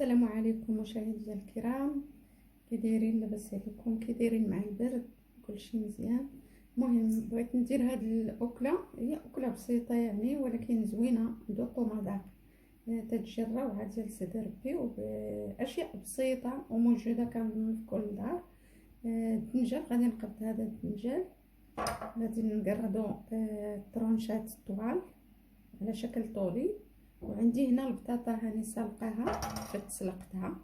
السلام عليكم مشاهدينا الكرام. كي دايرين؟ لاباس عليكم؟ كي دايرين مع البرد؟ كلشي مزيان. المهم بغيت ندير هاد الاكله، هي اكله بسيطه يعني ولكن زوينه، ذوقوا مذاق. تتجراوها ديال سيدي ربي وباشياء بسيطه وموجوده كنظن في كل دار. الدنجال غادي نقبض هذا الدنجال، غادي نقردو طرونشات طوال على شكل طولي. وعندي هنا البطاطا هاني سلقاها فتسلقتها.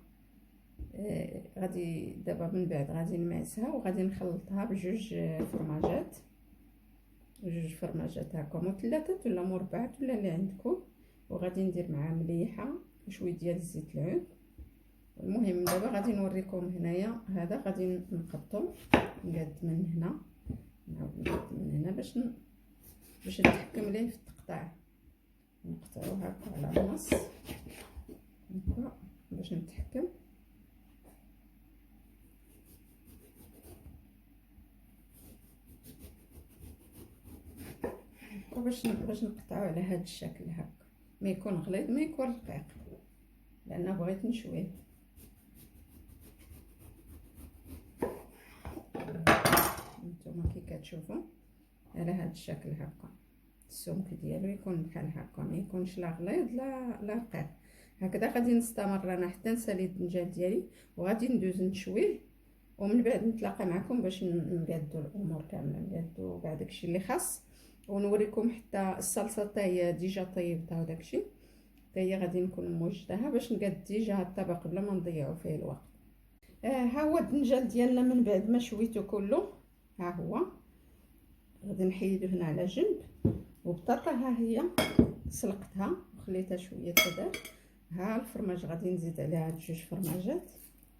غادي دابا من بعد غادي نمعسها وغادي نخلطها بجوج فرماجات، جوج فرماجات هكا مثلثات ولا مربعات ولا اللي عندكم. وغادي ندير معها مليحه وشويه ديال الزيت العود. المهم دابا غادي نوريكم هنايا. هذا غادي نقطو نقاد من هنا، نقاد من هنا باش نتحكم ليه في التقطاع. نقطعو هكا على النص هكا باش نتحكم. وباش نقطعو على هذا الشكل هكا، ما يكون غليظ ما يكون رقيق، لان بغيت نشويه. نتوما كي كتشوفوا على هذا الشكل هكا، السمك ديالو يكون بحال هكا، ما يكونش لا غليظ لا رقيق. هكذا غادي نستمر انا حتى نسالي الدنجال ديالي وغادي ندوز نشويه، ومن بعد نتلاقى معكم باش نقادو الامور كامله، نقادو كاع داكشي اللي خاص، ونوريكم حتى الصلصه حتى هي ديجا طيبتها وداكشي حتى هي غادي نكون موجداها باش نقاد ديجا الطبق بلا ما نضيعوا فيه الوقت. ها هو الدنجال ديالنا من بعد ما شويته كله. ها هو غادي نحيدو هنا على جنب. وبطاطا ها هي سلقتها وخليتها شويه تدار. ها الفرماج غادي نزيد عليها جوج فرماجات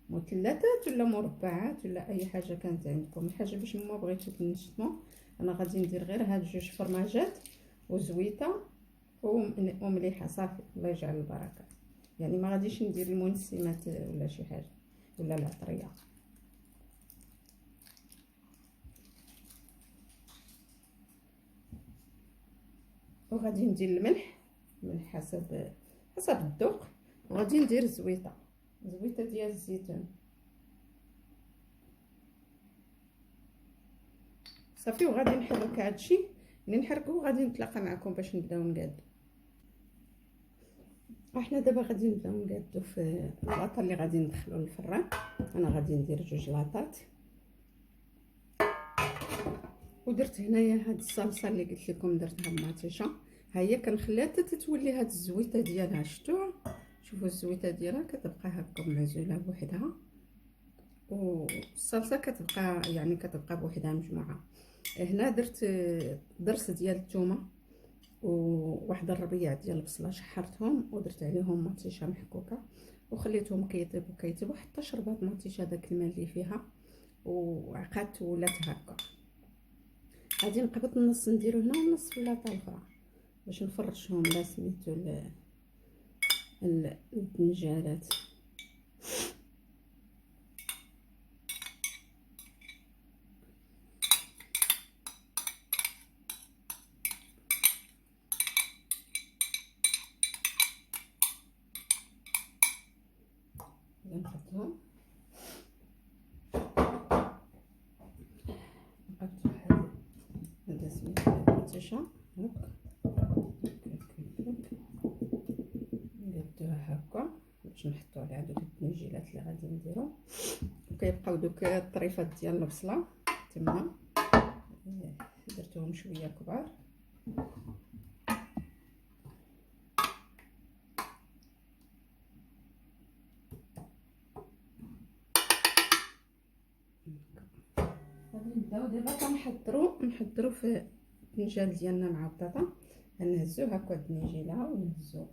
مثلثات ولا مربعات ولا اي حاجه كانت عندكم، الحاجه باش ما بغيتو تنشموا. انا غادي ندير غير هاد جوج فرماجات وزويته ومليحه صافي. الله يجعل البركه، يعني ما غاديش ندير المنسمات ولا شي حاجه ولا العطريه. وغادي ندير الملح حسب الذوق. وغادي ندير زويته ديال الزيتون صافي. وغادي نحرك هادشي اللي نحركو، غادي نتلاقى معكم باش نبداو نقادو. احنا دابا غادي نبداو نقادو في اللاطه اللي غادي ندخلو للفران. انا غادي ندير جوج لاطات، ودرت هنايا هاد الصلصه اللي قلت لكم درتها بمطيشه. ها هي كنخليها حتى تتولي هاد الزويته ديالها. شفتوها؟ شوفوا الزويته ديالها كتبقى هكا معزوله بوحدها، والصلصه كتبقى يعني كتبقى بوحدها مجموعه. هنا درت ضرس ديال الثومه وواحد الربيع ديال البصله، شحرتهم ودرت عليهم مطيشه محكوكه وخليتهم كيطيبوا حتى شربات مطيشه داك الماء اللي فيها وعقات ولات هكا. غادي نقبط النص نديرو هنا والنص في اللاطه الاخرى باش نفرشهم لا سميتو الدنجالات. نحطهم نقبطو هذا سميتو المطيشه هكا، نديروها هكا باش نحطو على دوك الدنجيلات اللي غادي نديرو. وكيبقاو دوك الطريفات ديال البصله تما درتهم شويه كبار. غادي نبداو دابا كنحضروا في الدنجال ديالنا مع البطاطا. غنهزو هكا الدنجيله ونهزو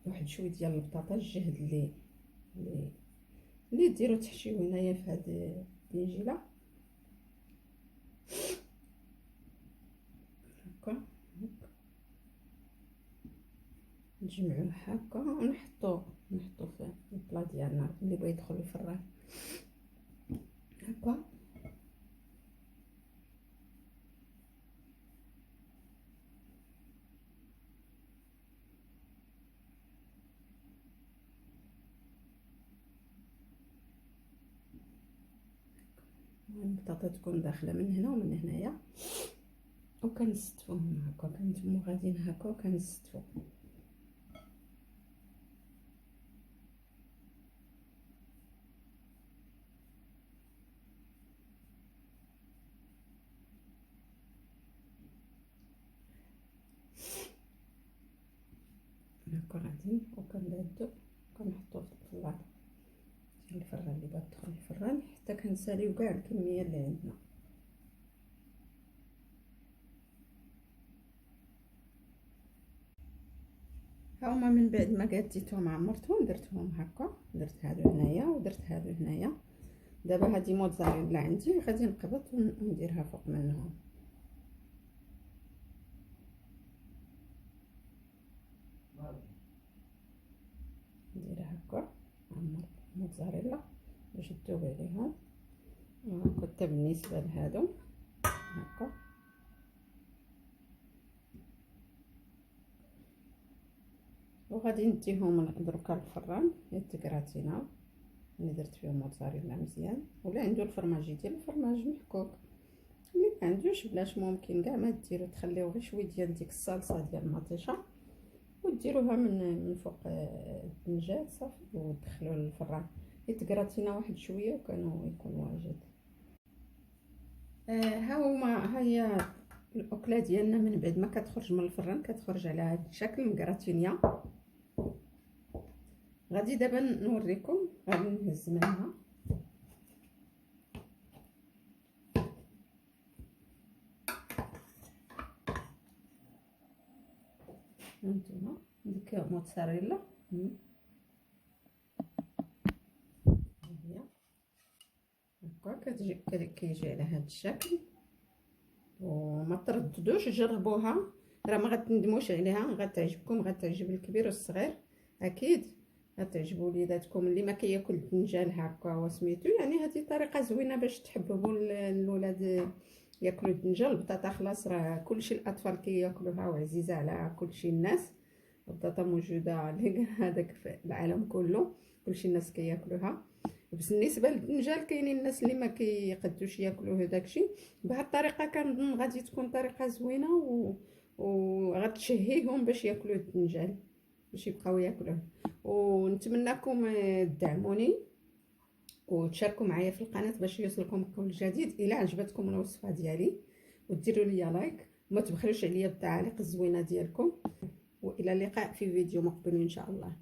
واحد شويه ديال البطاطا الجهد اللي ديروا تحشيو هنايا في هاد الدنجيله هكا. نجمعوه هكا ونحطو في البلا ديالنا اللي بغى يدخل الفران هكا. البطاطا تكون داخله من هنا ومن هنايا، وكنستفوهم هكا، كنتمو غاديين هكا وكنستفو. هكا غادي وكنبدو كنحطو في الفران، الفران اللي بغات تدخل الفران حتى كنساليو كاع الكميه اللي عندنا. هاهما من بعد ما قاديتهم عمرتهم درتهم هكا، درت هادو هنايا ودرت هادو هنايا. دابا هادي موتزاريلا عندي غادي نقبط ونديرها فوق منهم. نديرها هكا عمر موتزاريلا باش تذوب عليهم. وحتى بالنسبه لهادو هكا وغادي نديهم دركا للفران يتكراتينا اللي درت فيهم موتزاريلا مزيان، ولا عنده الفرماج ديال الفرماج محكوك، اللي ما عندوش بلاش ممكن كاع ما ديروا، تخليوه غير شويه ديال ديك الصلصه ديال المطيشه وديروها من فوق الدنجات صافي ودخلوه للفران يتكراتينا واحد شويه وكانوا يكون واجد. ها هما هي الاكله ديالنا من بعد ما كتخرج من الفران، كتخرج على هذا الشكل مكراتينيا. غادي دابا نوريكم، غادي نهز منها هانتوما ديك موتزاريلا هي هكا كيجي على هذا الشكل. وما ترددوش جربوها، راه ما غتندموش عليها، غتعجبكم، غتعجب الكبير والصغير اكيد، غتعجبوا وليداتكم اللي ما كياكل الدنجال هكا وسميتو. يعني هذه طريقه زوينه باش تحببوا الاولاد ياكلوا الدنجال. البطاطا خلاص راه كلشي الاطفال كياكلوها وعزيزه على كلشي الناس، البطاطا موجوده هذاك في العالم كله، كلشي الناس كياكلوها. بس بالنسبه للدنجال كاينين الناس اللي ما كيقدوش ياكلوا هذاك الشيء. بهذه الطريقه كنظن غادي تكون طريقه زوينه وغتشهيهم باش ياكلوا الدنجال، باش يبقاو ياكلوه. ونتمنىكم تدعموني وتشاركوا معايا في القناه باش يوصلكم كل جديد. الى عجبتكم الوصفه ديالي وديروا لي لايك وما تبخلوش عليا بالتعاليق الزوينه ديالكم، والى اللقاء في فيديو مقبل ان شاء الله.